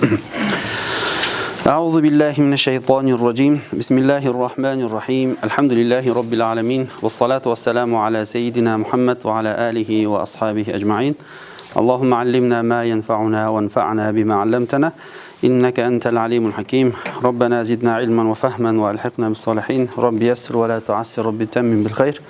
أعوذ بالله من الشيطان الرجيم بسم الله الرحمن الرحيم الحمد لله رب العالمين والصلاة والسلام على سيدنا محمد وعلى آله وأصحابه أجمعين اللهم علمنا ما ينفعنا وانفعنا بما علمتنا إنك أنت العليم الحكيم ربنا زدنا علما وفهما وألحقنا بالصالحين رب يسر ولا تعسر رب تمم بالخير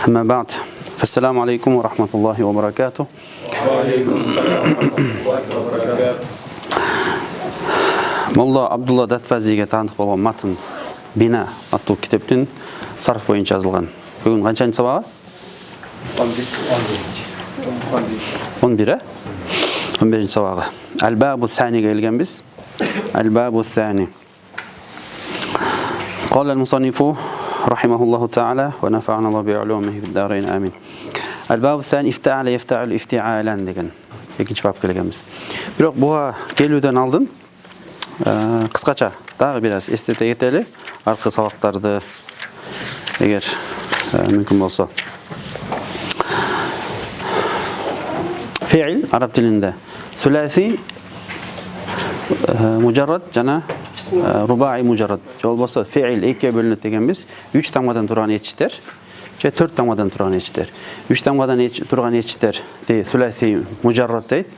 أما بعد فالسلام عليكم ورحمة الله وبركاته. وعليكم السلام ورحمة الله وبركاته. Молла Абдулла Датфазиге таандык болгон матн Бина аттуу китептин сарф боюнча жазылган. Бүгүн канчанчы сабагы? 11, 11 сабагы. Аль-Бабу Саниге келгенбиз. Аль-Бабу Сани. قال المصنف رحمه الله تعالى ونفعنا الله بعلومه في الدارين آمين. الباب الثاني افتعل يفتعل افتعالا деген экинчи бап келгенбиз. Бирок буга келүүдөн алдын кыскача дагы бир аз эстете кетели аркы сабактарды эгер мүмкүн болсо. Феил араб тилинде сүласи мужаррад жана рубаи мужаррад. Жол болсо феил экиге бөлүнөт дегенбиз. 3 тамгадан турган ечиштер же 4 тамгадан турган ечиштер. 3 тамгадан турган ечиштер де сүласи мужаррад дейт.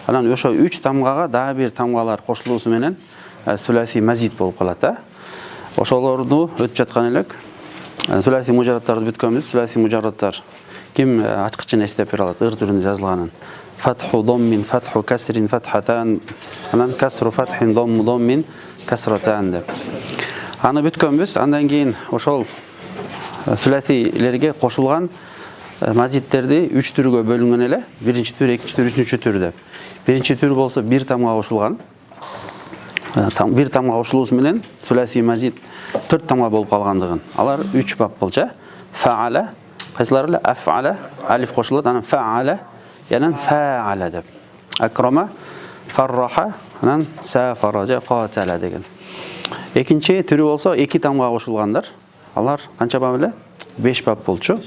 Анан ошо 3 тамгага дагы бир тамгалар кошулуусу менен сүласи мазид болуп калат да. Ошолорду өтүп жаткан элек. Сүласи мужаррадтарды бүткөнбүз. Сүласи мужаррадтар ким ачкычын эстеп бере алат? Ыр түрүндө жазылганын. Фатху доммин фатху касрин фатхатан анан касру фатхин домму доммин касратан деп. Аны бүткөнбүз. Андан кийин ошол сүласилерге кошулган мазидтерди 3 түргө бөлүнгөн эле. Биринчи түр, экинчи түр, үчүнчү түр деп. Биринчи түр болсо бир тамга кошулган. Бир тамга кошулуусу менен сүласи мазид 4 тамга болуп калгандыгын. Алар 3 бап болчу. Фаала, кайсылары эле афала, алиф кошулат, анан фаала, анан фаала деп. Акрама, фарраха, анан сафара же катала деген. Экинчи түрү болсо 2 тамга кошулгандар. Алар канча бап эле? 5 бап болчу.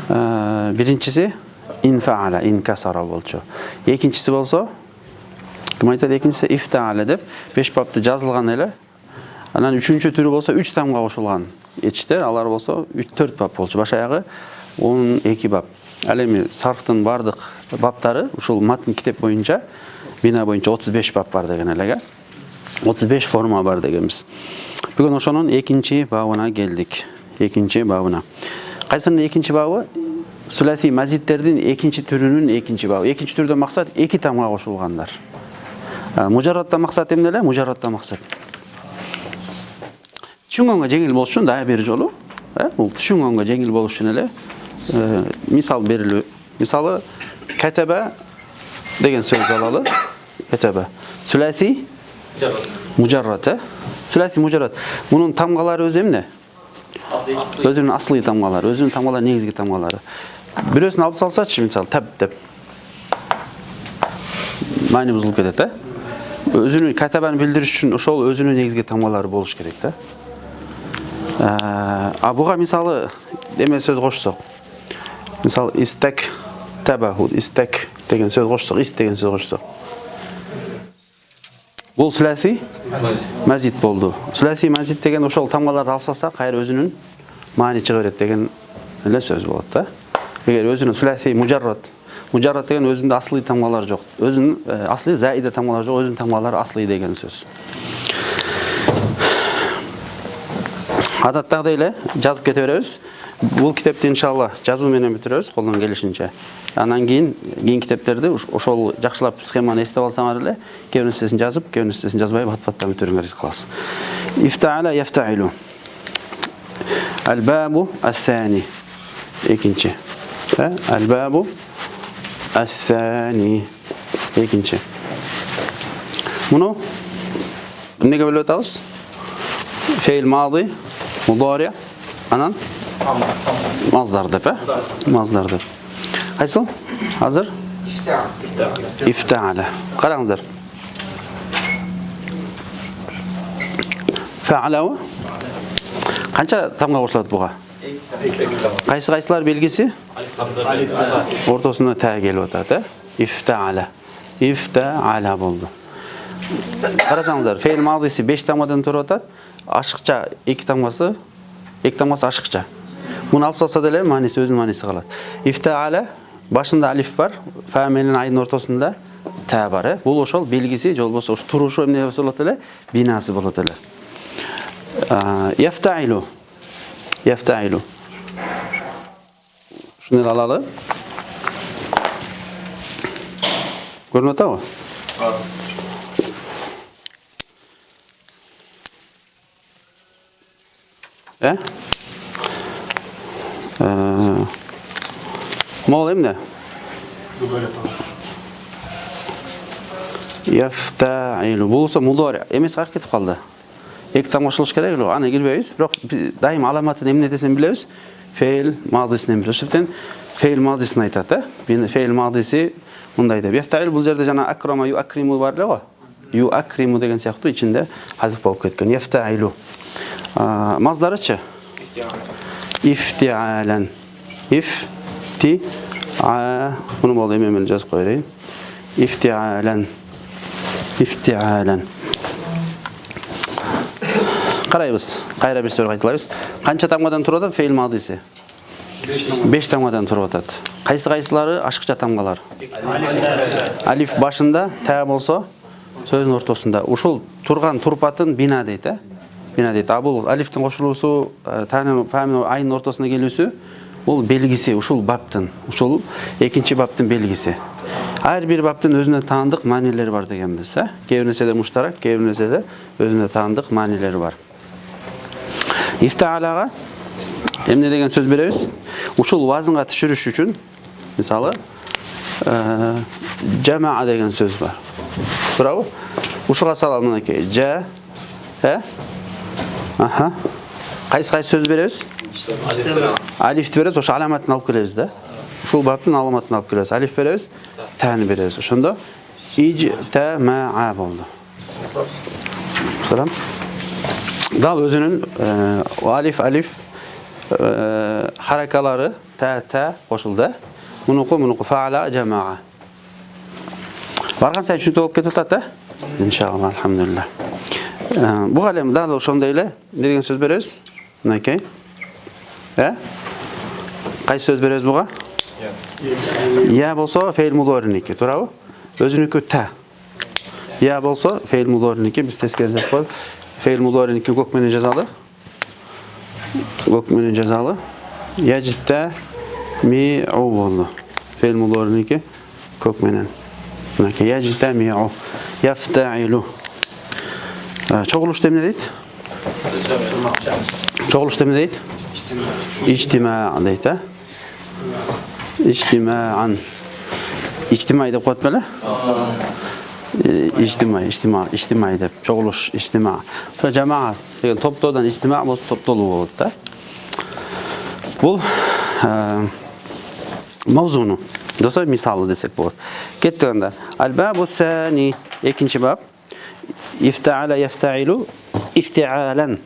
Биринчиси инфаала, инкасара болчу. Экинчиси болсо ким айтат? Экинчиси ифтаала деп 5 бапты жазылган эле. Анан үчүнчү түрү болсо 3 тамга кошулган ечиштер. Алар болсо 4 бап болчу. Баш аягы 12 бап. Ал эми сарфтын бардык баптары ушул матн китеп боюнча бина боюнча 35 бап бар деген элеге. 35 форма бар дегенбиз. Бүгүн ошонун экинчи бабына келдик. Экинчи бабына. Кайсынын экинчи бабы? Сүласи мазидтердин экинчи түрүнүн экинчи бабы. Экинчи түрдөн максат 2 тамга кошулгандар. Мужаррадтан максат эмне эле? Мужаррадтан максат түшүнгөнгө жеңил болуш үчүн дагы бир жолу, бул түшүнгөнгө жеңил болуш үчүн эле мисал берилүү. Мисалы катаба деген сөз алалы. Катаба. Сүласи мужаррад. Сүласи мужаррад. Мунун тамгалары өзү эмне? Өзүнүн аслый тамгалары, өзүнүн тамгалары, негизги тамгалары. Бирөөсүн алып салсачы, мисалы таб деп. Маани бузулуп кетет, Өзүнүн катабаны билдириш үчүн ошол өзүнүн негизги тамгалары болуш керек, буга мисалы эме сөз кошсок. Мисалы истак табаху, истак деген сөз кошсок, ис деген сөз кошсок. Бул сүласи мазид болду. Сүласи мазид деген ошол тамгаларды алып салса, кайра өзүнүн маани чыга берет деген эле сөз болот да. Эгер өзүнүн сүласи мужаррад деген өзүндө аслый тамгалар жок. Өзүнүн аслый заида тамгалар жок, өзүнүн тамгалары аслый деген сөз. Адаттагыдай эле жазып кете беребиз. Бул китепти иншалла жазуу менен бүтүрөбүз колдон келишинче. Анан кийин китептерди ошол жакшылап схеманы эстеп алсаңар эле, кээ бир нерсесин жазып, кээ бир нерсесин жазбай бат-баттан бүтүрүңөр кылабыз. Ифтаала яфтаилу. Аль-бабу ас-сани. Экинчи. Аль-бабу ас-сани. Экинчи. Муну эмнеге бөлүп атабыз? Фейл мади, мудари, анан маздар деп, Маздар деп. Кайсыл? Азыр? Ифтаала. Караңыздар. Фаалау. Канча тамга кошулат буга? Кайсылар белгиси? Ортосуна та келип атат, Ифтаала. İfta'ala boldu. Qarasаңыздар, fe'l madisi 5 tamadan turib o'tadi. Ашықча екі тамасы ашықча. Bunu alып салса деле манisi өзүнүн манisi калат. İfta'ala башында алиф бар, фа менен айдын ортосунда та бар. Бул ошол белгиси, же болбосо ушу турушу эмне болот эле, бинасы болот эле. Yafta'ilу. Yafta'ilу. Шуну алалы. Көрүнүп атабы? Мол эмне? Yafta'ilу. Болсо мудори. Эмес кайра кетип калды. Эки тамашалаш керек эле. Аны кирбейбиз, бирок дайым аламатын эмне десем билебиз. Fe'l madisini билебиз. Ошондон fe'l madisini айтат, Fe'l madisi мындай деп. Yafta'il бул жерде жана акрама юакриму бар эле го. Юакриму деген сыяктуу ичинде хазиф болуп кеткен. Yafta'ilу. Маздарычы? İftialen. Bunu boldu ememeli жазып коёйын. İftialen. Карайбыз. Кайра бир сөз айтылабыз. Канча тамгадан туруп атат fe'l madisi? 5 тамгадан туруп атат. Кайсылары ашыкча тамгалар? Алиф башында, та болсо сөзүнүн ортосунда. Ушул турган турпатын бина дейт, Бина дейт. Бул алифтин кошулуусу, танын фамин айдын ортосуна келүүсү, бул белгиси, ушул баптын. Ушул экинчи баптын белгиси. Ар бир баптын өзүнө таандык маанилери бар дегенбиз, Кээ бир нерседе муштарак, кээ бир нерседе өзүнө таандык маанилери бар. İfta'alага эмне деген сөз беребиз? Ушул вазынга түшүрүш үчүн, мисалы, жамаа деген сөз бар. Туурабы? Ушуга салалы мынакей. Кайсы сөз беребиз? Алифти беребиз, ошо аламатын алып келебиз да. Ушул баптын аламатын алып келебиз. Алиф беребиз, таны беребиз. Ошондо ижтамаа болду. Салам. Дал өзүнүн алиф харакалары та кошулду. Мунуку фаала жамаа. Барган сайын түшүнүктүү болуп кетип атат, Иншалла, алхамдулилlah. Буга эле дал ошондой эле эмне деген сөз беребиз? Мынакей. Кайсы сөз беребиз буга? Я болсо fe'l mudorиники, туурабы? Өзүнүкү та. Я болсо fe'l mudorиники, биз тескери жазып коебуз. Fe'l mudorиники көк менен жазалы. Яжитта ми'у болду. Fe'l mudorиники көк менен. Мынакей яжитта ми'у. Yafta'ilу. Чогулушта эмне дейт? İctima deyt, İctima'an. İctimai деп коет беле? İctimai деп. Чогулуш, ictima. Ошо жамаат деген топтоодон ictima болсо топтолуу болот да. Бул мавзуну. Доса мисалы десек болот. Кеттик анда. Ал-бабу сани, экинчи баб. İfta'ala yafta'ilу ifti'alan.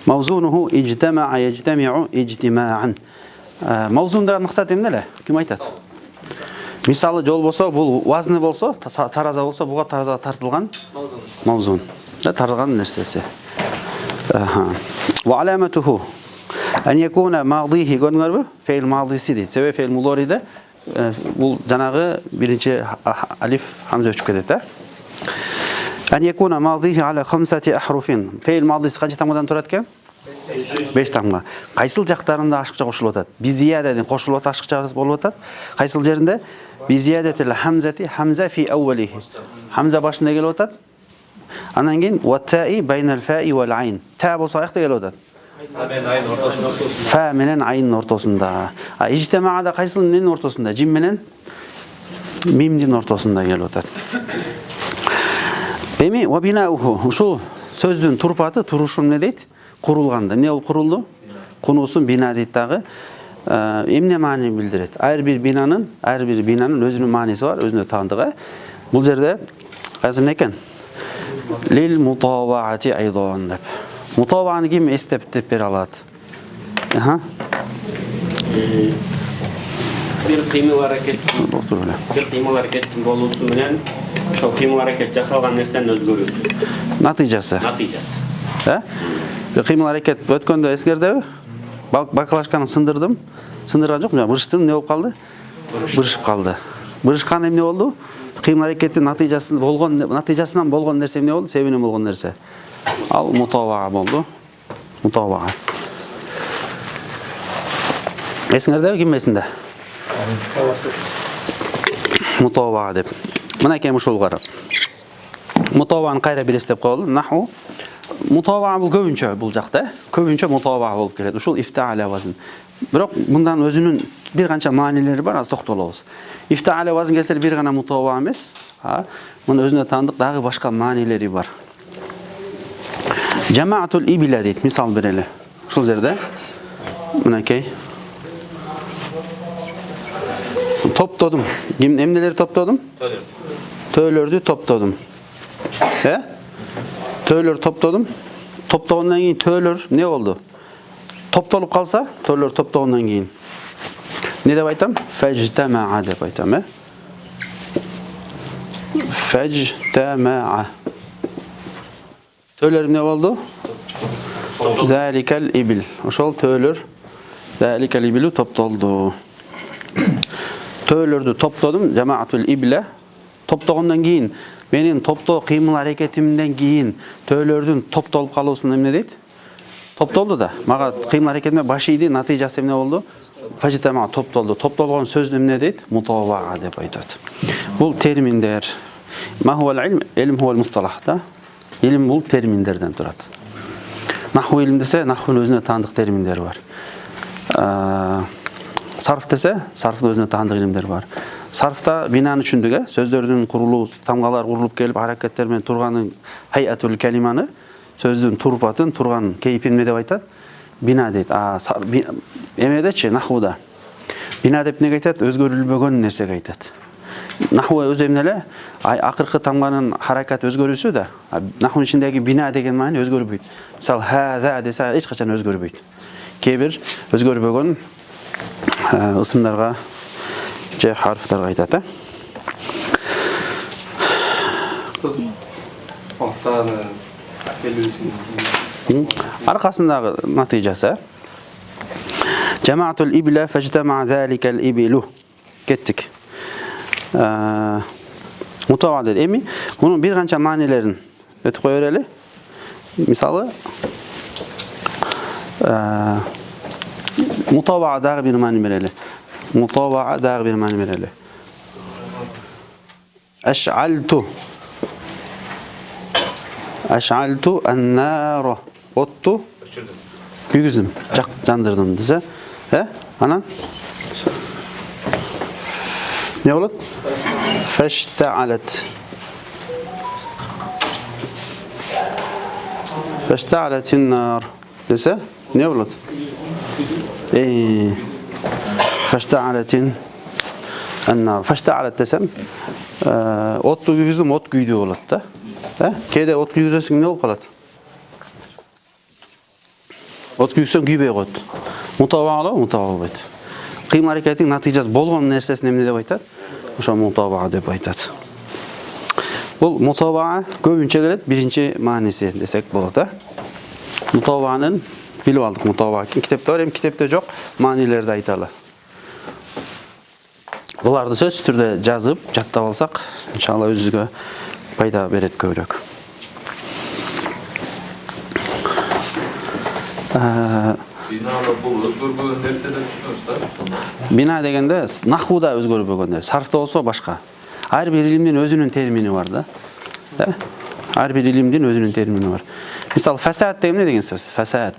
Mavzunuhu ijtama'a yajtami'u ijtima'an. Mavzunda максат эмне эле? Ким айтат? Мисалы жол болсо, бул вазны болсо, тараза болсо, буга таразага тартылган мавзун. Да, тартылган нерсеси. Ва аламатуху ан якуна мадиhi көрүңөрбү? Fe'l madisi дейт. Себеби fe'l mudori'де бул жанагы биринчи алиф хамза өчүп кетет, An yakuna madihi ala 5 ahrufin. Fe'l madisi канча тамгадан турат экен? 5 тамга. Кайсыл жактарында ашыкча кошулуп атат? Бизиядаден кошулуп атат, ашыкча болуп атат. Кайсыл жеринде? Бизиядатил хамзати, хамза фи awwalihi. Хамза башында келип атат. Андан кийин ваттаи байнал фаи вал айн. Та болсо аякта келип атат. Фа менен айнын ортосунда. Ижтимаада кайсыл менен ортосунда? Жим менен мимдин ортосунда келип атат. Эми ва бинауху, ушул сөздүн турпаты, турушу эмне дейт? Курулганда. Эмне болуп курулду? Кунусун бина дейт дагы. Эмне маани билдирет? Ар бир бинанын өзүнүн мааниси бар, өзүнө таандыгы. Бул жерде азыр эмне экен? Лил мутаваати айдан деп. Мутавааны ким эстеп бере алат? bir kıymıl hareket, Otur öyle. bir kıymıl hareketin bolusu bilen şu kıymıl hareket jasalgan nersenin özgörüsü. Natijasi. Natijasi. He? Bir kıymıl hareket ötkönde eskerdebi. Bakalaşkanı sındırdım. Sındırgan жоқ, бұрыштың ne болып қалды? Бұрышып қалды. Бұрышқан эмне болду? Кыймыл аракеттин натыйжасынан болгон нерсе эмне болду? Себебинен болгон нерсе. Ал мутабаа болду. Мутабаа. Эсиңердеби, ким эсинде? Мутабаа деп. Мынакей ушул кара. Мутабааны кайра билестеп коелу. Наху мутабаа бул көбүнчө бул жакта, көбүнчө мутабаа болуп келет. Ушул ифтаала вазн. Бирок мындан өзүнүн бир канча маанилери бар, аз токтолобуз. Ифтаала вазн келсе бир гана мутабаа эмес, мунун өзүнө таандык дагы башка маанилери бар. Жамаатул ибила дейт, мисал берели. Ушул жерде мынакей топтодум. Эмнелерди топтодум? Төөлөрдү топтодум. Төөлөр топтодум. Топтогондон кийин төөлөр не болду? Топтолуп калса, төөлөр топтогондон кийин не деп айтам? Фажтамаа деп айтам, Фажтамаа. Төөлөр не болду? Заликал ибил. Ошол төөлөр заликал ибилу топтолду. Төөлөрдү топтодум, жамаатул ибла. Топтогондон кийин менин топтоо кыймыл аракетимден кийин төөлөрдүн топтолуп калуусун эмне дейт? Топтолду да. Мага кыймыл аракетиме баш ийди, натыйжасы эмне болду? Фажтамаа топтолду. Топтолгон сөз эмне дейт? Мутабаа деп айтат. Бул терминдер. Ма хувал илм? Илм хувал мусталах да. Илим бул терминдерден турат. Наху илим десе, нахунун өзүнө таандык терминдери бар. Сарф десе, сарфтын өзүнө таандык илимдер бар. Сарфта бинаны түшүндүк, сөздөрдүн курулуу, тамгалар курулуп келип, аракеттер менен турганын хайатул калиманы, сөздүн турпатын, турган кейпин эмне деп айтат? Бина дейт. Эмедечи нахуда. Бина деп эмнеге айтат? Өзгөрүлбөгөн нерсеге айтат. Наху өзү эмне эле? Акыркы тамганын харакаты өзгөрүүсү да. Нахунун ичиндеги бина деген маани өзгөрбөйт. Мисалы хаза десе эч качан өзгөрбөйт. Кээ бир өзгөрбөгөн ысымдарга же харфтарга айтат. Кыз алтаны келүүсүн Аркасындагы натыйжасы. Жамаатул ибла фажтама заликал ибилу. Кеттик. Мутабаа дейт. Эми мунун бир канча маанилерин өтүп кое берели. Мисалы мутабаа дагы бир маани берели. Мутабаа дагы бир маани берели. Аш'алту ан-нара. Отту күйгүздүм, жандырдым десе, анан не болот? Фашта'алат ан-нар десе, не болот? Фашта'алат ан-нар. Фашта'алат десем, отту күйгүздүм, от күйдү болот да. Кээде от күйгүзөсүң не болуп калат? От күйгүзсөң күйбөй коет. Мутабаа болбойт. Кыймыл аракеттин натыйжасы болгон нерсесин эмне деп айтат? Ошо мутабаа деп айтат. Бул мутабаа көбүнчө келет биринчи мааниси десек болот, Мутабаанын билип алдык, мутабаа китепте бар, эми китепте жок, маанилерди айталы. Буларды сөзсүз түрдө жазып, жаттап алсак, иншалла өзүбүзгө пайда берет көбүрөөк. Бинада бул өзгөрбөгөн нерсе деп түшүнөбүз да. Бина дегенде нахуда өзгөрбөгөн нерсе, сарфта болсо башка. Ар бир илимдин өзүнүн термини бар да. Ар бир илимдин өзүнүн термини бар. Мисалы фасад деген деген сөз? Фасад.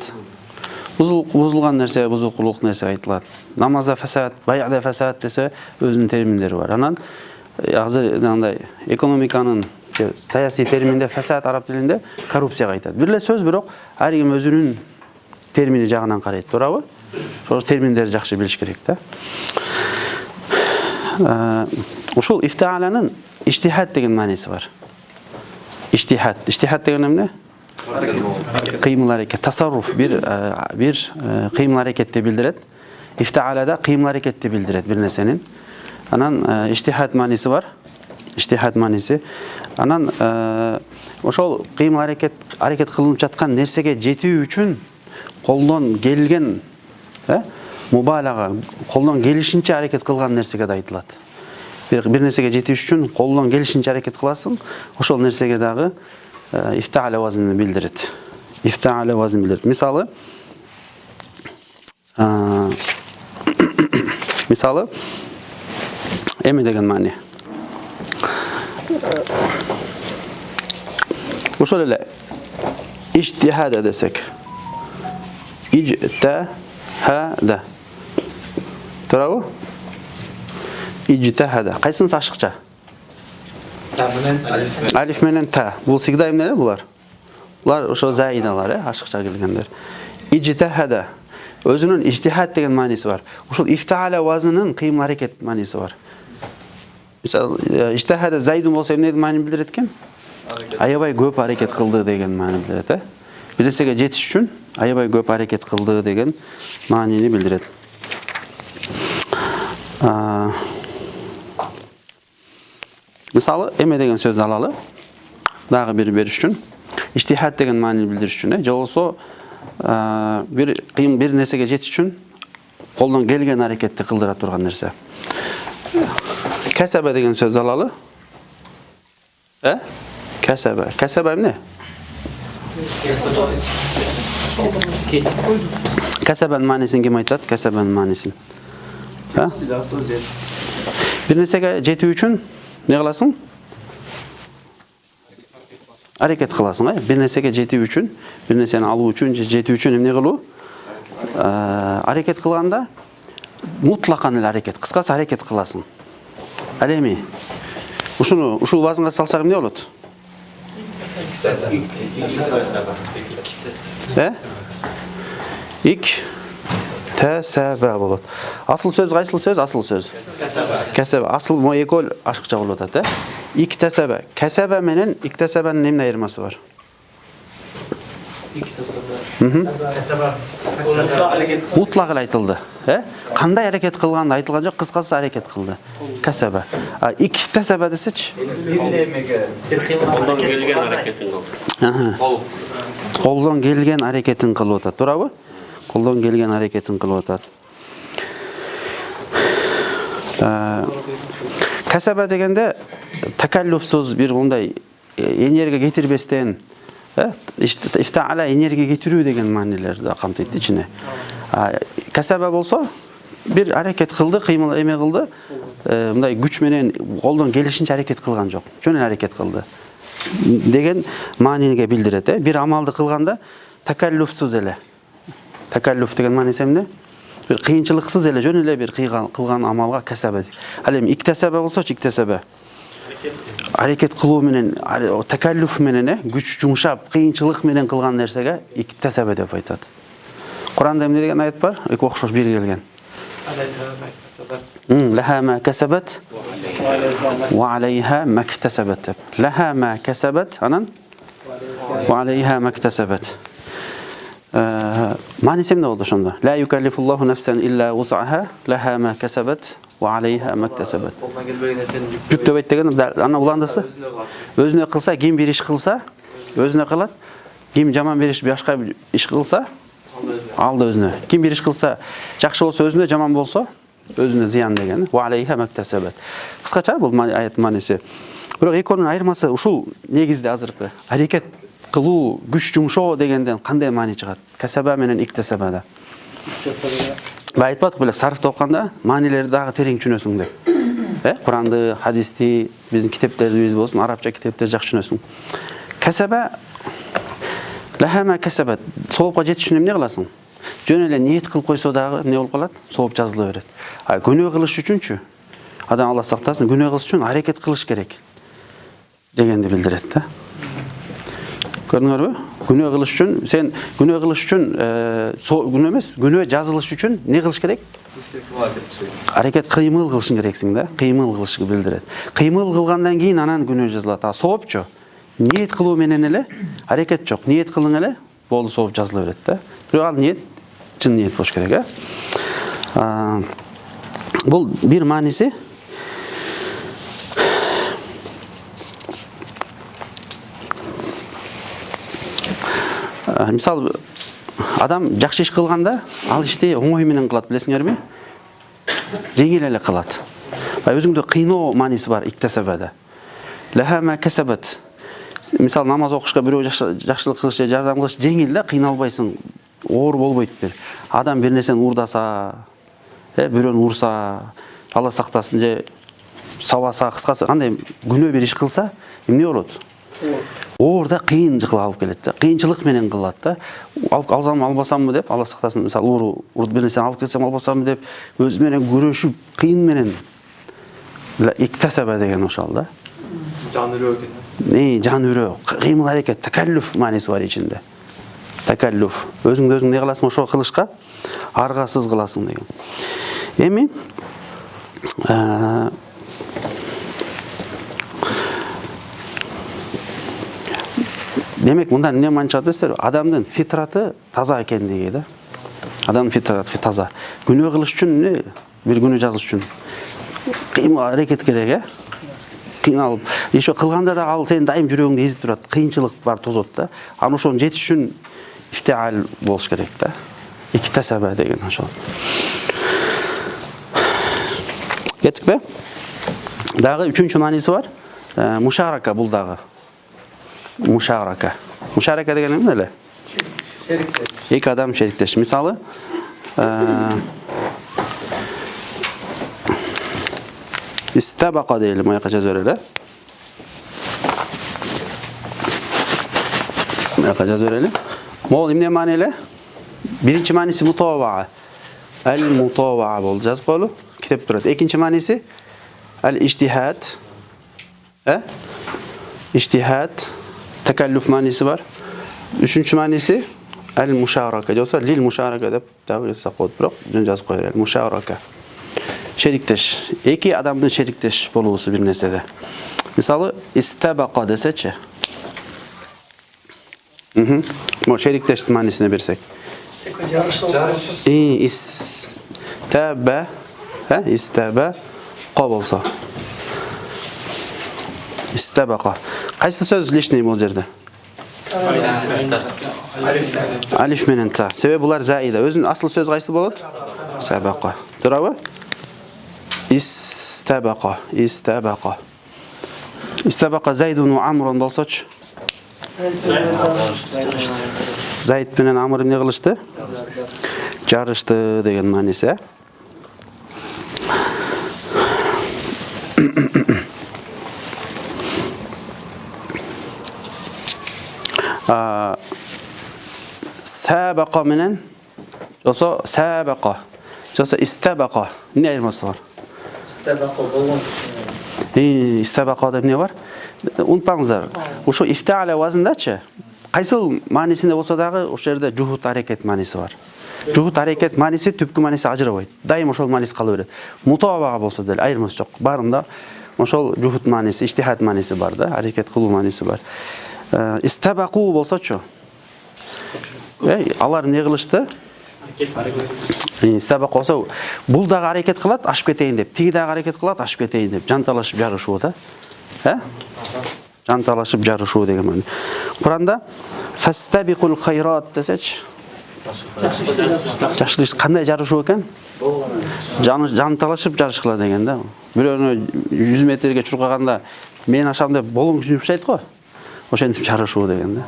Бузулган нерсе, бузукулук нерсе айтылат. Намазда фасад, баягда фасад десе өзүнүн терминдери бар. Анан азыр мындай экономиканын саясий терминде фасад араб тилинде коррупцияга айтат. Бир эле сөз, бирок ар ким өзүнүн термини жагынан карайт, туурабы? Ошол терминдерди жакшы билиш керек да. Ушул ифтааланын иштихад деген мааниси бар. Иштихад деген эмне? Кыймыл аракет, тасарруф, бир кыймыл аракетти билдирет. İftealada kıyım hareketli bildiret bir nesenin. Anan iştihat manisi var. İştihat manisi. Anan ошол кыймыл аракет кылынып жаткан нерсеге жетүү үчүн колдон келген мубалага, колдон келишинче аракет кылган нерсеге да айтылат. Бир нерсеге жетиш үчүн колдон келишинче аракет кыласың, ошол нерсеге дагы ифтаала вазынын билдирет. Ифтаала вазын билдирет. Мисалы эме деген маани. Ошол эле иштихада десек. İctehada. Турабы? İctehada. Кайсынысы ашыкча? Алиф менен та. Бул всегда эмнелер булар? Булар ошо заидалар, ашыкча келгендер. İctehada. Өзүнүн иштихад деген мааниси бар. Ушул ифтаала вазынын кыйым аракет мааниси бар. Мисалы, иштихада зайдун болсо эмне маанини билдирет экен? Аябай көп аракет кылды деген маани билдирет, Бир нерсеге жетиш үчүн аябай көп аракет кылды деген маанини билдирет. Мисалы, эме деген сөз алалы. Дагы бир бериш үчүн. İштихад деген маанини билдириш үчүн, же болсо бир нерсеге жетиш үчүн колдон келген аракетти кылдыра турган нерсе. Касаба деген сөз алалы. Касаба. Касаба эмне? Касабанын маанисин ким айтат? Касабанын маанисин. Бир нерсеге жетүү үчүн не кыласың? Аракет кыласың, Бир нерсеге жетүү үчүн, бир нерсени алуу үчүн, жетүү үчүн эмне кылуу? Аракет кылганда мутлакан эле аракет, кыскасы аракет кыласың. Ал эми ушул вазынга салсак эмне болот? İktesebe болот. Асыл сөз кайсыл сөз? Асыл сөз. Касаба. Асыл мо экөл ашыкча болуп атат, İktesebe. Касаба менен иктесебенин эмне айырмасы бар? Мутлак эле айтылды. Кандай аракет кылганды айтылган жок, кыскасы аракет кылды. Касаба. İktesebe десечи? Колдон келген аракетин кылды. Колдон келген аракетин кылып атат, туурабы? Колдон келген аракетин кылып атат. Касаба дегенде такаллуфсуз бир мындай энергия кетирбестен, ифтаала энергия кетирүү деген маанилерди камтыйт ичине. Касаба болсо бир аракет кылды, кыймыл эме кылды, мындай күч менен колдон келишинче аракет кылган жок. Жөн эле аракет кылды деген мааниге билдирет. Бир амалды кылганда такаллуфсуз эле. Такаллуф деген мааниси эмне? Бир кыйынчылыксыз эле жөн эле бир кылган амалга касаба. Ал эми иктесаба болсочу, иктесаба аракет кылуу менен, такаллуф менен, күч жумшап, кыйынчылык менен кылган нерсеге иктесаба деп айтат. Куранда эмне деген аят бар? Эки окшош бир келген. Лаха ма касабат ва алейха мактасабат. Лаха ма касабат, анан ва алейха мактасабат. Мааниси эмне болду ошондо? Ла юкаллифуллаху нафсан илля вус'аха, лаха ма касабат ва алейха мактасабат. Жүктөбөйт деген аны уландысы? Өзүнө кылса, ким бир иш кылса, өзүнө кылат. Ким жаман бир иш, башка иш кылса, алды өзүнө. Ким бир иш кылса, жакшы болсо өзүнө, жаман болсо өзүнө зыян деген. Ва алейха мактасабат. Кыскача бул аят мааниси. Бирок экөөнүн айырмасы ушул негизде азыркы. Аракет кылуу, күч жумшоо дегенден кандай маани чыгат? Касаба менен иктесабада. Ба айтпадык беле, сарфты окуганда маанилерди дагы терең түшүнөсүң деп. Куранды, хадисти, биздин китептерди болсун, арабча китептерди жакшы түшүнөсүң. Касаба лахама касабат. Соопко жетиш үчүн эмне кыласың? Жөн эле ниет кылып койсо дагы эмне болуп калат? Сооп жазыла берет. Күнөө кылыш үчүнчү? Адам Алла сактасын, күнөө кылыш үчүн аракет кылыш керек дегенди билдирет да. Көрдүңөрбү? Күнөө кылыш үчүн, сен күнөө кылыш үчүн, күнөө эмес, күнөө жазылыш үчүн не кылыш керек? Аракет кыймыл кылышың керексиң да, кыймыл кылышты билдирет. Кыймыл кылгандан кийин анан күнөө жазылат. Соопчу ниет кылуу менен эле аракет жок. Ниет кылың эле, болду, сооп жазыла берет да. Бирок ал ниет чын ниет болуш керек, Бұл bir manisi мисалы адам жақсы иш кылганда ал ишти оңой менен кылат, билесиңер ме? Жеңил эле кылат. Өзүңдө кыйноо мааниси бар иктесебеде. Лаха ма касабат. Мисалы намаз окушка бирөө жакшылык кылыш же жардам кылыш жеңил да, кыйналбайсың. Оор болбойт бир. Адам бир нерсени урдаса, бирөөнү урса, Алла сактасын же сабаса, кыскасы кандай күнөө бир иш кылса, эмне болот? Оор да кыйын алып келет да. Кыйынчылык менен кылат да. Алсам албасамбы деп, Алла сактасын, мисалы урут бир нерсени алып келсем албасамбы деп өз менен күрөшүп, кыйын менен иктесебе деген ошол да. Жан үрөө экен. Жан үрөө, кыймыл аракет, такаллуф мааниси бар ичинде. Такаллуф. Өзүңдү өзүң не кыласың, ошо кылышка аргасыз кыласың деген. Эми демек мындан эмне ман чыгат десеңер, адамдын фитраты таза экендиги да. Адамдын фитраты таза. Күнөө кылыш үчүн, бир күнөө жазыш үчүн кыймыл аракет керек, кыйналып. Ошо кылганда да ал сенин дайым жүрөгүңдү эзип турат, кыйынчылык бар тозот да. Аны ошону жетиш үчүн ифтиал болуш керек да. Иктесебе деген ошол. Кеттикпи? Дагы үчүнчү мааниси бар. Мушарака бул дагы. Мушарака. Мушарака деген эмне эле? Шериктеш. Эки адам шериктеш. Мисалы, истабака дейли, маяка жазып берели. Маяка жазып берели. Могул эмне мааниле? Биринчи мааниси мутабаа. Ал-мутабаа болду, жазып коелу. Китеп турат. Экинчи мааниси ал-иштихад. Иштихад, такаллуф мааниси бар. Үчүнчү мааниси ал-мушарака. Жоса лил-мушарака деп дагы жазып коет, бирок жөн жазып кое берели. Мушарака. Шериктеш. Эки адамдын шериктеш болуусу бир нерседе. Мисалы, истабака десечи. Мо шериктештин маанисине берсек. Истаба, истаба ка болсо. Истабака. Кайсы сөз лишний бул жерде? Алиф менен та. Себеби булар заида. Өзүнүн асыл сөз кайсы болот? Сабака. Туурабы? Истабака, истабака. Истабака Зайдун ва Амрун болсочу? Зайд менен Амр эмне кылышты? Жарышты деген мааниси. Сабака менен жосо сабака, жосо истабака. Эмне айырмасы бар? Истабака болгон үчүн. Истабакада эмне бар? Унутпаңыздар. Ошо ифтаала вазындачы кайсыл маанисинде болсо дагы ошол жерде жухут аракет мааниси бар. Жухут аракет мааниси түпкү мааниси ажырабайт. Дайым ошол мааниси кала берет. Мутабага болсо деле айырмасы жок. Барында ошол жухут мааниси, иштихад мааниси бар да, аракет кылуу мааниси бар. Истабаку болсочу. Алар эмне кылышты? Истабаку болсо бул дагы аракет кылат, ашып кетейин деп, тиги дагы аракет кылат, ашып кетейин деп, жанталашып жарышуу да. Жанталашып жарышуу деген маани. Куранда фастабикул хайрат десечи. Жакшы иш кандай жарышуу экен? Жанталашып жарышкыла деген да. Бирөөнү 100 метрге чуркаганда мен ашам деп болуң күчүнүп го. Ошентип жарышуу деген да.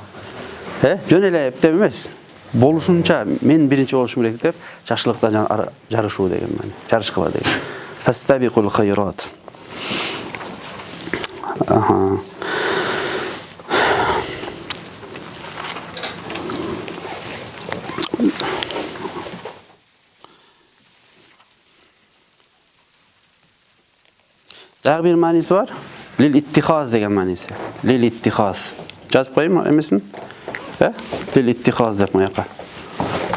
Жөн эле эптеп эмес. Болушунча мен биринчи болушум керек деп жакшылыкта жарышуу деген маани. Жарышкыла деген. Фастабикул хайрат. Дагы бир мааниси бар. Лил иттихаз деген мааниси. Лил иттихаз. Жазып коеюн эмесин? Лил иттихаз деп маяка.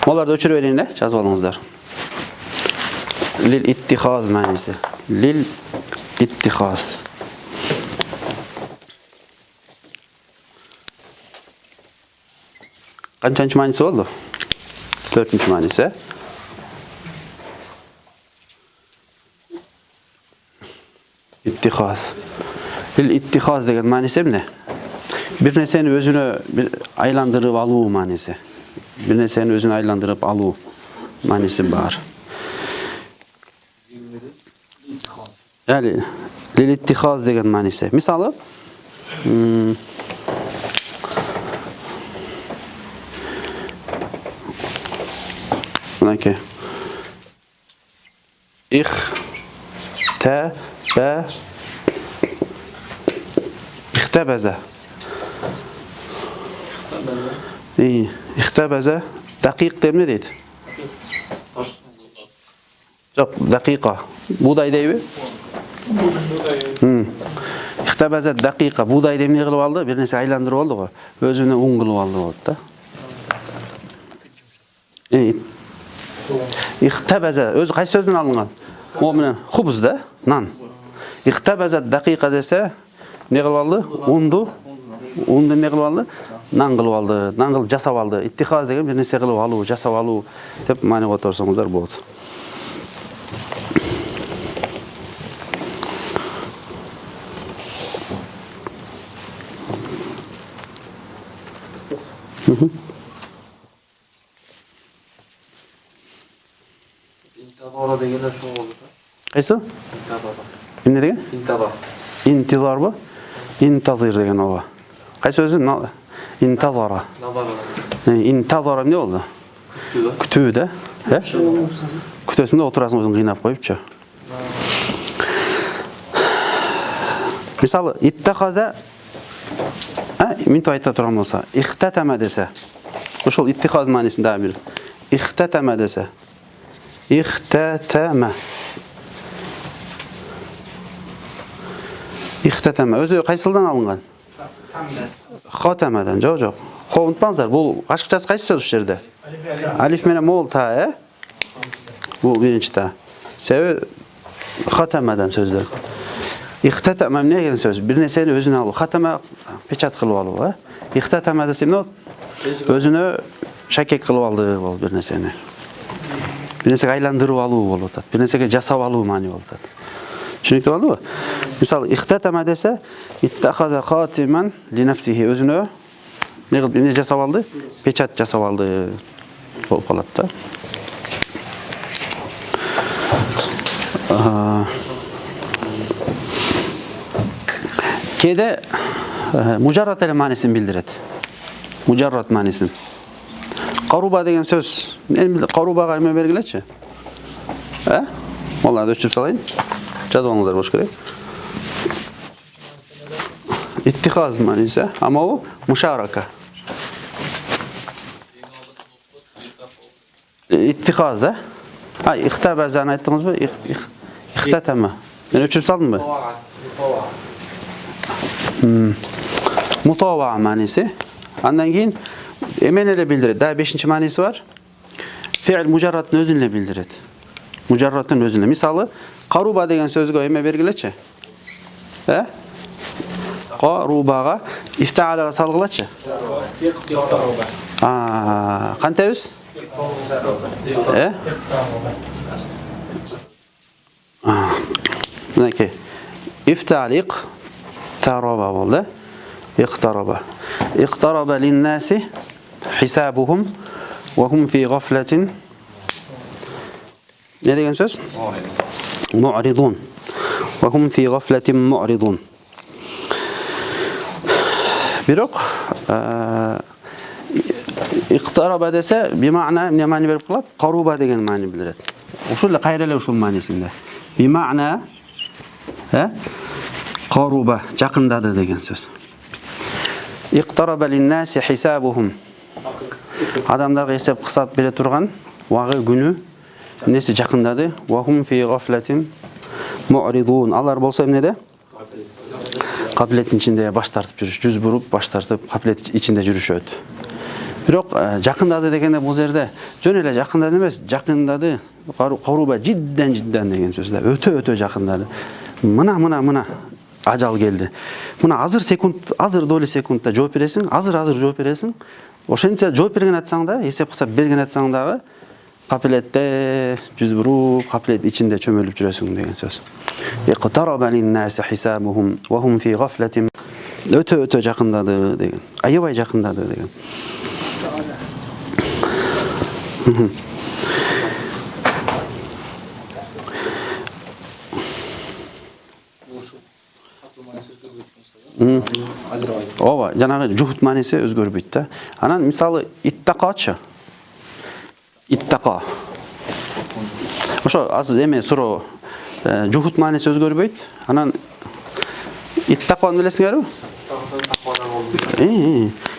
Моларды өчүрүп берейин, жазып алыңыздар. Лил иттихаз мааниси. Лил иттихаз. Канчанчы мааниси болду? 4-нчү мааниси. İttihaz. İttihaz деген manisi emne? Bir neseni özüne aylandırıp alуу manisi. Bir neseni özüne aylandırıp alуу manisi var. Yani lil ittihaz деген manisi. Misalı Bunaki İhtebeze. İyi. İhtebeze. Dakik dem ne deydi? Yok, dakika. Buğday deybi? İhtebeze dakika. Buğday dem ne kılıp aldı? Bir nesi aylandırıp aldı go. Özüne un kılıp aldı oldu da. İyi. İhtebeze. Özü qaysi sözden alıngan? O bilen hubuz da, nan. İhtebeze dakika dese ne kılıp aldı? Undu ne kılıp aldı? Nan kılıp aldı. Nan kılıp jasap aldı. İttihaz degen bir nesi kılıp alуу, jasap alуу dep mani kotorsoңуздар болот. İntizara degenler şu oldu. Qaysi? İntizara. Ne degen? İntizara. İntizar mı? İntazir degen o. Qaysi özü? İntazara. Nazara. İntazara ne oldu? Kütüğü de. He? Kütüğüsünde oturasın özün kıynap koyupça. Misalı, ittihada mintu aytta turan olsa, ihteteme dese. Uşul ittihaz manisinde bir. İhteteme dese. İhteteme. İhteteme. Özü qaysıldan alıngan? Xotemeden. Жоқ. Xo unutmazlar. Bu qaşıqçası qaysı söz şu yerde? Alif mene moğul ta, Bu birinci ta. Sebebi xotemeden sözler. İhteteme ne gelen söz? Bir neseni özüne aluu. Xoteme peçat kılıp aluu. İhteteme desem ne? Özüne şakek kılıp aldı bir neseni. Bir nesege aylandırıp aluu bolup atat. Bir nesege jasap aluu mani bolup atat. Düşünüktü oldu mu? Misal ihteteme dese ittehada khatimen li nefsihi özüne ne jasap aldı? Peçat jasap aldı bolup alat da. Kede mujarrat ele manisini bildiret. Mujarrat manisin. Qaruba degen söz. Qarubaga ime belgileçi? He? Vallahi da ölçüp salayın. Jadvalыңыздар boş керек. İttihaz manisi ama o muşaraka. İttihaz da. Hay, ihtabazan ayttınız mı? İhteteme. Ben ölçüp saldım mı? Mutava manisi. Ondan keyin emenele bildiret. Daha 5. manisi var. Fiil mujarratın özünle bildiret. Mujarratın özünle. Misalı qaruba degen sözgө eme belgileçi? He? Qarubaga ifta'alaga salgılaçı? Qantaybiz? He? Bunaki ifta'aliq taraba boldu. İqtaraba. İqtaraba linnasi hisabuhum ve hum fi gafletin. Ne degen söz? Mu'ridun. Ve hum fi gafletin mu'ridun. Birok iqtaraba dese bir ma'na ne mani berip kalat? Qaruba degen mani bildiret. Uşulla qayrele uşul manisinde. Bir ma'na qaruba jaqındadı degen söz. İqtaraba linnasi hisabuhum. Adamlarga hesap kısap bere turgan vagı günü nesi jaqındadı? Ve hum fi gafletin mu'ridun. Allar bolsa emnede? Kabiletin içinde baş tartıp жүрүш, yüz burup baş tartıp kabilet içinde жүрүшөt. Бирок жакындаdı дегенде бул жерде жөн эле жакындаdı эмес, жакындаdı. Qaruba cidden деген сөз да. Өтө жакындаdı. Мына ажал келди. Мына азыр доли секундта жооп бересиң, азыр жооп бересиң. Ошентсе жооп берген атсаң да, эсеп кысап берген атсаң дагы Kapiletте yüz burup, kapilet içinde çömülüp жүрөсүң деген söz. Iqtaraba lin-nasi hisabuhum wa hum fi ghaflatin. Ötө jakındadı деген. Аябай jakındadı деген. Ооба, жанагы жухут мааниси өзгөрбөйт да. Анан мисалы иттакачы. Иттака. Ошо азыр эме суроо жухут мааниси өзгөрбөйт. Анан иттаканы билесиңерби?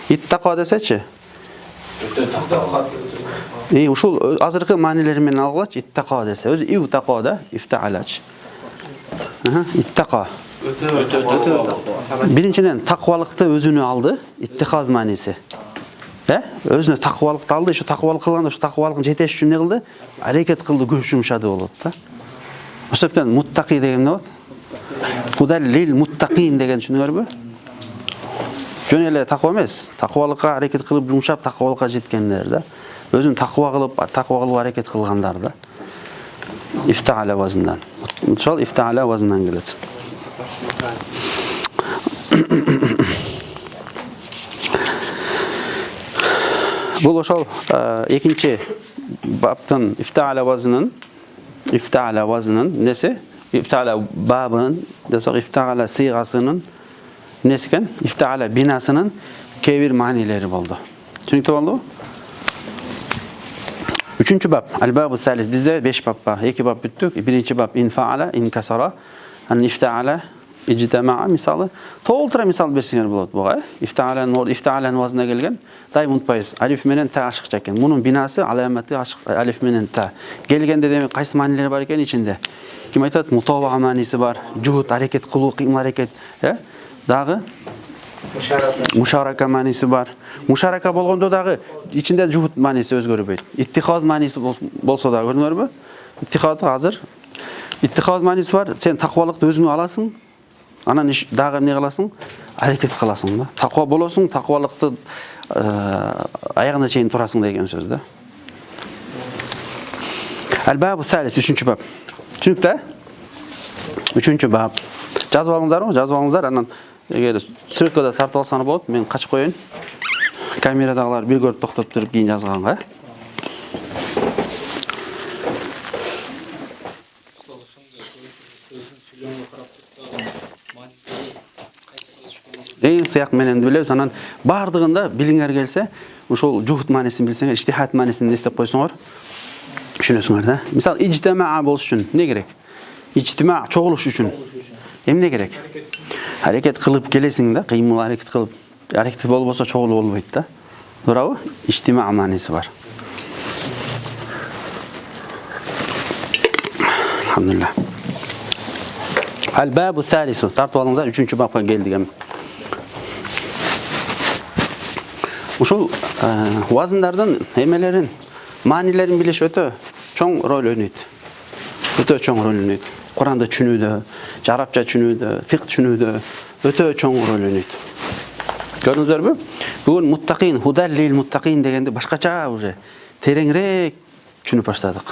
Иттака десечи. Ушул азыркы маанилери менен алгылачы, иттака десе. Өзү иутака да, ифтаалач. Иттака. Биринчиден таквалыкты өзүнө алды, иттихаз мааниси. Өзүнө таквалыкты алды, ошо таквалык кылганда ошо таквалыктын жетеш үчүн не кылды? Аракет кылды, күч жумшады болот да. Ошондуктан муттаки деген эмне болот? Худал лил муттакин деген түшүнүңөрбү? Жөн эле таква эмес, таквалыкка аракет кылып жумшап таквалыкка жеткендер да. Өзүн таква кылып аракет кылгандар да. İftaala vazından. Ошол iftaala vazından келет. Бул ошол экинчи баптын iftaala vazının nesi? İftaala babının, desek iftaala sıygasının nesi eкен? İftaala binasının kebir manileri boldu. Çünkü oldu? Üçüncü bab, al-babu salis. Bizde 5 bab var. 2 bab büttük. Birinci bab infaala, inkasara, iftaala, ictema'a misalı. Толтыра misal берсеңер болот буга. İftaalen vazına kelgen. Дайым унутпайбыз. Алиф менен та ашыкча экен. Мунун бинасы аламаты ашык алиф менен та. Келгенде деме кайсы маанилер бар экен ичинде? Ким айтат? Мутабага мааниси бар. Жухут аракет кылуу, кыймыл аракет, дагы Мушарака мааниси бар. Мушарака болгондо дагы ичинде жухут мааниси өзгөрбөйт. Иттихаз мааниси болсо да көрдүңөрбү? Иттихаз азыр иттихаз мааниси бар. Сен таквалыкты өзүңө аласың. Анан дагы эмне кыласың? Аракет кыласың да. Таква болосуң, таквалыкты аягына чейин турасың деген сөз да. Al-babu salis, 3-cü bab. Түшүнүктүү? 3-cü bab. Жазып алыңыздарбы? Жазып алыңыздар. Анан эгер сүрөткөдө тартып алсаңар болот, мен качып коеюн. Камерадагылар бир көрүп токтоп туруп кийин жазганга. Эң сыяк менен билебиз, анан бардыгында билиңер келсе, ошол жухут маанисин билсеңер, иштихат маанисин эстеп койсоңор, түшүнөсүңөр да. Мисалы, ижтимаа болуш үчүн эмне керек? Ижтимаа чогулуш үчүн эмне керек? Аракет кылып келесиң да, кыймыл аракет кылып. Аракет болбосо чогулуу болбойт да. Туурабы? Ижтимаа мааниси бар. Алхамдулилlah. Al-babu salisu. Тартып алыңыздар, 3-cü бапка келдик эми. Ушул вазындардын эмелерин, маанилерин билиш өтө чоң роль ойнойт. Өтө чоң роль ойнойт. Куранды түшүнүүдө, арабча түшүнүүдө, фикh түшүнүүдө өтө чоң роль ойнойт. Көрдүңүздөрбү? Бүгүн муттакин, худал лил муттакин дегенди башкача уже тереңирээк түшүнүп баштадык.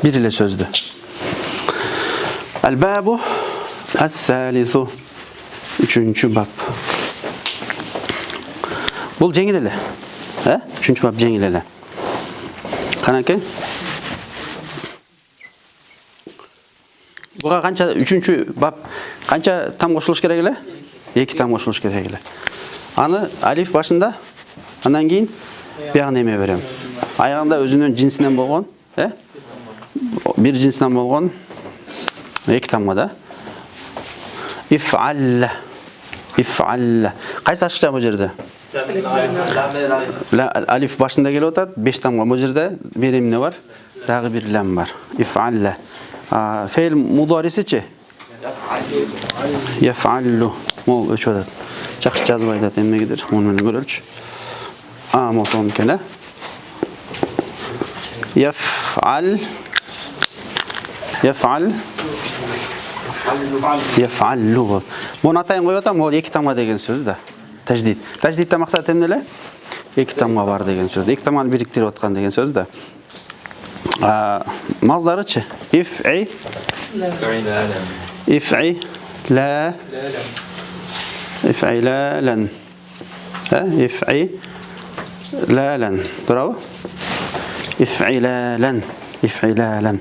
Бир эле сөздү. Al-babu as-salisu. 3-cü bab. Бул жеңил эле. 3-cü bab жеңил эле. Канакей? Буга канча 3-cü bab канча там кошулуш керек эле? 2 там кошулуш керек эле. Аны алиф башында, андан кийин биягына эме берем. Аягында өзүнүн жинсинен болгон, бир жинсинен болгон 2 тамга да. If'al. Кайсы ашыкча бул жерде? Алиф башында келип атат, 5 тамга бул жерде бир эмне бар? Дагы бир лам бар. If'al. Fe'l mudorisi-chi? Yaf'allu. Mol öçüp atат. Жакшы жазып айтат эмнегедир, муну менен көрөлчү. Болсо экен, Yaf'al. Yaf'allu. Буну атайын коюп атам, ол 2 тамга деген сөз да. Таждид. Таждидте максат эмне эле? 2 тамга бар деген сөз. 2 тамганы бириктирип аткан деген сөз да. Mazdarıçı. İf'i la İf'ilalen. İf'ilalen. Bravo. İf'ilalen. İf'ilalen.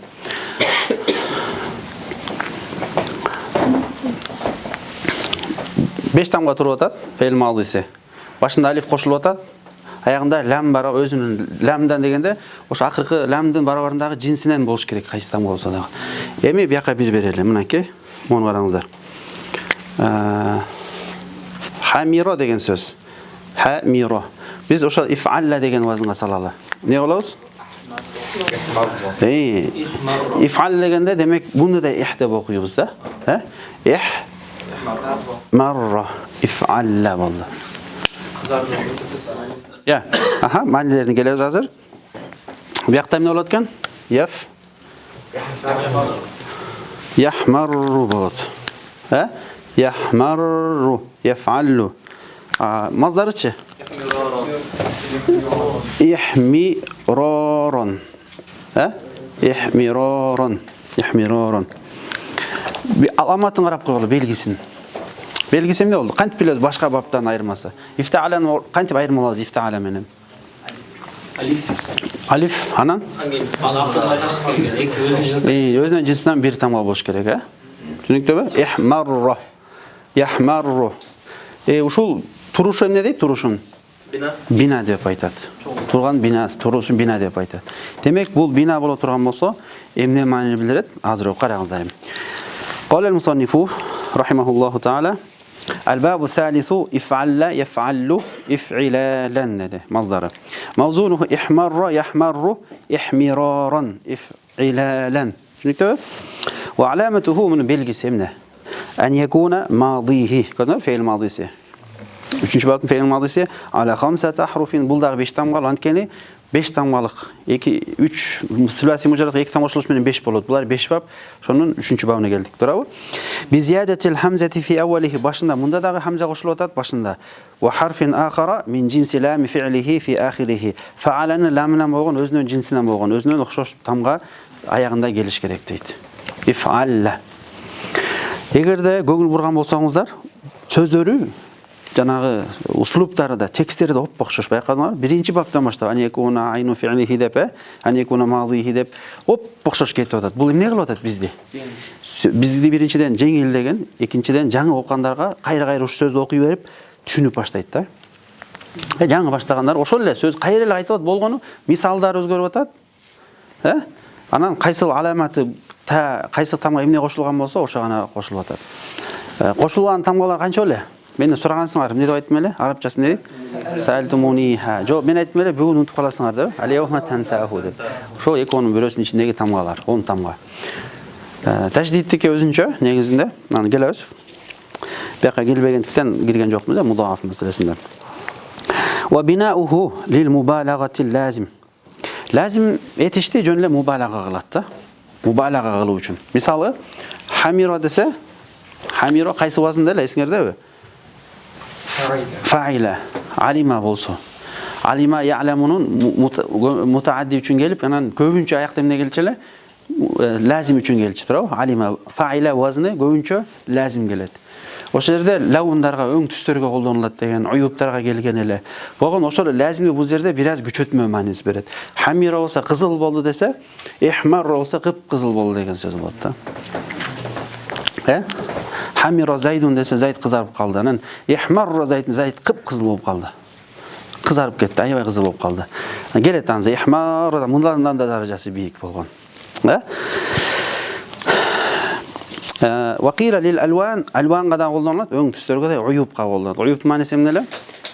Beş tamga turup atat, fe'il madisi. Başında alif qoşulup atat, ayağında lam бар, өзүнүн lamdan degende, ошо акыркы lamдын барабарындагы жинсинен болуш керек, кайсы тамга болсо дагы. Эми бияка бир берели, мынакей, муну караңыздар. Хамиро деген сөз. Хамиро. Биз ошо иф'алла деген вазынга салалы. Не кылабыз? İf'al degende demek bunu da ih deb okuyubuz da. İh marra if'alla boldu. Ya, aha, manilerini geliyoruz hazır. Bu yakta ne olatken? Yahmarru boldu. Yahmarru, yef'allu. Mazdarıçı? İhmiraron. İhmiraron. İhmiraron. Bir alamatın qarap koyulu, belgisin. Belgisi ne oldu? Qantip biliriz başka babdan ayırması. İfta'alen qantip ayırmalıyız ifta'alen menem. Alif, hanan? Özüne cinsinden bir tamga boş gerek. Çünkü mi? İhmarra. Yahmarru. Uşul turuşu ne deydi? Turuşun. Bina dep aytat. Turgan binası, turuşun bina dep aytat. Demek bu bina bola turgan bolsa, emne ma'nini bildiret? Azır qarаңыздар. قال المصنف رحمه الله تعالى الباب الثالث افعل يفعل افعلالا مصدر موزونه احمر يحمر احمرارا افعلالا وعلامته من belgisi أن يكون ماضيه كنا فعل ماضيسي üçüncü babın fe'il madisi ala 5 tahrufin buldağı 5 tamgalı antkeni 5 tamgalık 2 3 sülasi mujarrat 2 tam qoşuluş menен 5 bolot. Bular 5 bab. Şonun 3-cü babına geldik. Bravo. Bi ziyadetil hamzati fi awwalihi başında munda dagı hamza qoşulup atat başında. Wa harfin akhara min jinsi lam fi'lihi fi akhirih. Fa'alanın lamından bolğan özünün jinsinden bolğan özünün oxşoş tamga ayağında geliş gerek deydi. İf'alla. Egerde Google burgan bolsаңыздар сөздөрү жанагы услуптары да, тексттери да оппокшош байкадыңарбы? Биринчи баптан баштап анекуна айну фи'лихи деп, анекуна мадихи деп оппокшош кетип атат. Бул эмне кылып атат бизди? Бизди биринчиден жеңилдеген, экинчиден жаңы окугандарга кайра-кайра ушу сөздү окуй берип, түшүнүп баштайт да. Жаңы баштагандар ошол эле сөз кайра эле айтып атат болгону, мисалдар өзгөрүп атат. Анан кайсыл аламаты кайсы тамга эмне кошулган болсо, ошо гана кошулуп атат. Кошулган тамгалар канча эле? Мени сурагансыңар, эмне деп айттым эле? Арабчасы эмне дейт? Саалтумуниха. Жок, мен айттым эле, бүгүн унутуп каласыңар деп. Алияхма тансаху деп. Ошол экөөнүн бирөөсүнүн ичиндеги тамгалар, 10 тамга. Таждидтикке өзүнчө негизинде, аны келебиз. Бияка келбегендиктен кирген жокмун да мудаф маселесинде. Ва бинауху лил мубалагати лазим. Лазим этишти жөн эле мубалага кылат да. Мубалага кылуу үчүн. Мисалы, хамира десе, хамира кайсы вазында эле эсиңердеби? Фаиля. Алима болсо. Алима я'ламунун мутаадди үчүн келип, анан көбүнчө аякта эмне келчү эле? Лазим үчүн келчү, туурабы? Алима фаиля вазны көбүнчө лазим келет. Ошол жерде лаундарга, өң түстөргө колдонулат деген, уюптарга келген эле. Болгон ошол лазимди бул жерде бир аз күчөтмө мааниси берет. Хамира болсо кызыл болду десе, ихмар болсо кып-кызыл болду деген сөз болот да. Хамира зайдун десе зайд кызарып калды. Анан ихмарра зайд кып-кызыл болуп калды. Кызарып кетти, аябай кызыл болуп калды. Келет анза ихмарда мындан да даражасы бийик болгон. Вакила лил алван, алванга да колдонулат, өң түстөргө да уюпка колдонулат. Уюп мааниси эмне эле?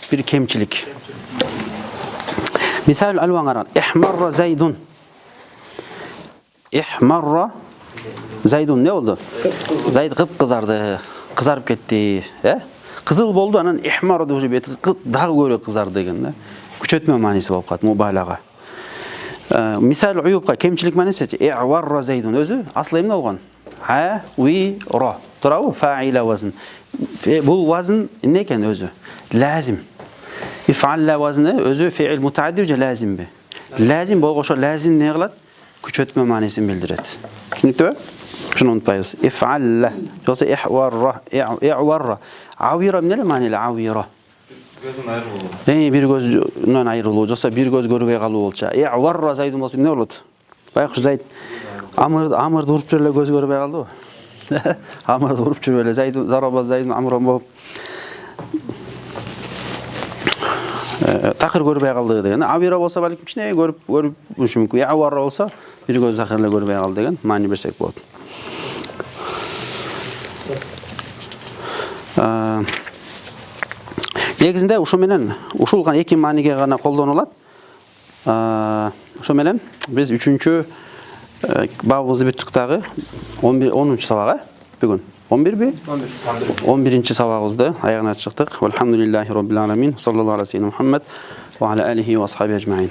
Бир кемчилик. Мисал алван караңыз. Ихмарра зайдун. Ихмарра зайдун не болду? Зайд кып-кызарды, кызарып кетти, Кызыл болду, анан ихмар уже бети дагы көрө кызарды деген да. Күчөтмө мааниси болуп калат мубалага. Мисал уюпка кемчилик мааниси и'варра зайдун өзү аслы эмне болгон? Ра. Туурабы? Фаиля вазн. Бул вазн эмне экен өзү? Лазим. Иф'алла вазны өзү фе'ил мутаадди же лазимби? Лазим болгошо лазим не кылат? küçültme manisini bildiret. Düşünüktü? Şunu unutmayız. İf'alle. Yoksa ihvarra. İ'varra. Avira ne manili avira? Gözün ayrı Bir gözden ayrılıyor. Yoksa bir göz görübey kalı olsa. İ'varra Zaydun bolsa ne olur? Bayaq Zayd Amr durup жүрle göz görübey kaldı o. Amr durup жүрle Zaydun zaraba Zaydun Amr'ın bu takır görübey kaldı degen. Avira bolsa balkim kişine görüp mümkün. İ'varra olsa bir göz takırla görübey kaldı degen mani bersek bolot. Негізінде ушул менен ушул гана эки мааниге гана колдонулат. Ошо менен биз 3-чү бабыбызды бүттүк дагы 10-чу сабага бүгүн 11 11-чи сабагыбызды аягына чыктык. Алхамдулиллахи роббил аламин. Саллаллаху алейхи Мухаммад ва аля алихи ва асхаби ажмаин.